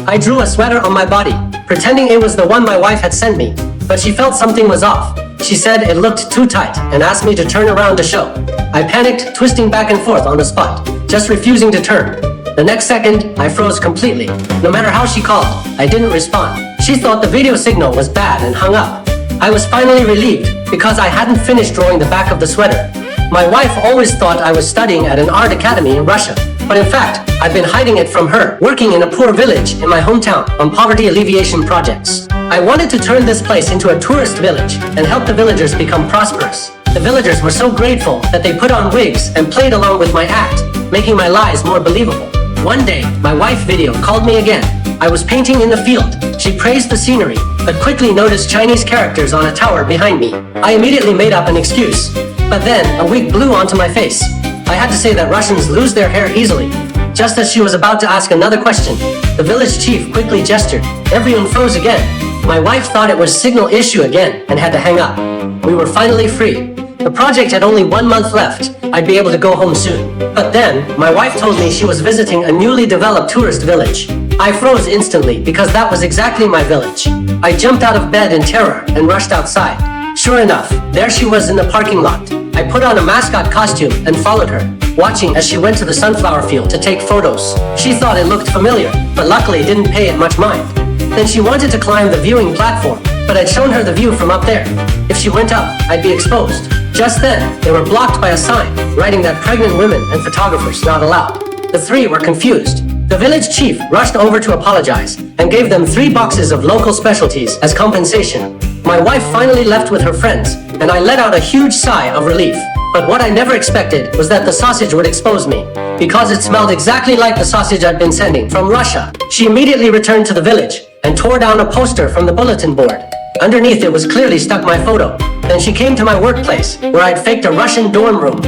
I drew a sweater on my body, pretending it was the one my wife had sent me, but she felt something was off. She said it looked too tight and asked me to turn around to show. I panicked, twisting back and forth on the spot, just refusing to turn. The next second, I froze completely. No matter how she called, I didn't respond. She thought the video signal was bad and hung up. I was finally relieved because I hadn't finished drawing the back of the sweater. My wife always thought I was studying at an art academy in Russia, but in fact, I've been hiding it from her, working in a poor village in my hometown on poverty alleviation projects. I wanted to turn this place into a tourist village and help the villagers become prosperous. The villagers were so grateful that they put on wigs and played along with my act, making my lies more believable. One day, my wife Video called me again. I was painting in the field. She praised the scenery, but quickly noticed Chinese characters on a tower behind me. I immediately made up an excuse. But then, a wig blew onto my face. I had to say that Russians lose their hair easily. Just as she was about to ask another question, the village chief quickly gestured. Everyone froze again. My wife thought it was signal issue again and had to hang up. We were finally free. The project had only 1 month left. I'd be able to go home soon. But then, my wife told me she was visiting a newly developed tourist village. I froze instantly because that was exactly my village. I jumped out of bed in terror and rushed outside. Sure enough, there she was in the parking lot. I put on a mascot costume and followed her, watching as she went to the sunflower field to take photos. She thought it looked familiar, but luckily didn't pay it much mind. Then she wanted to climb the viewing platform, but I'd shown her the view from up there. If she went up, I'd be exposed. Just then, they were blocked by a sign, writing that pregnant women and photographers not allowed. The three were confused. The village chief rushed over to apologize and gave them 3 boxes of local specialties as compensation. My wife finally left with her friends, and I let out a huge sigh of relief. But what I never expected was that the sausage would expose me, because it smelled exactly like the sausage I'd been sending from Russia. She immediately returned to the village and tore down a poster from the bulletin board. Underneath it was clearly stuck my photo. Then she came to my workplace, where I'd faked a Russian dorm room.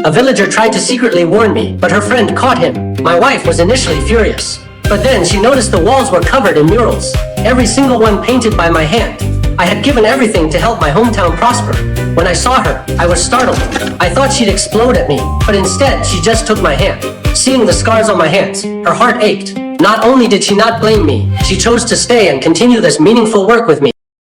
A villager tried to secretly warn me, but her friend caught him. My wife was initially furious. But then she noticed the walls were covered in murals, every single one painted by my hand. I had given everything to help my hometown prosper. When I saw her, I was startled. I thought she'd explode at me, but instead she just took my hand. Seeing the scars on my hands, her heart ached. Not only did she not blame me, she chose to stay and continue this meaningful work with me.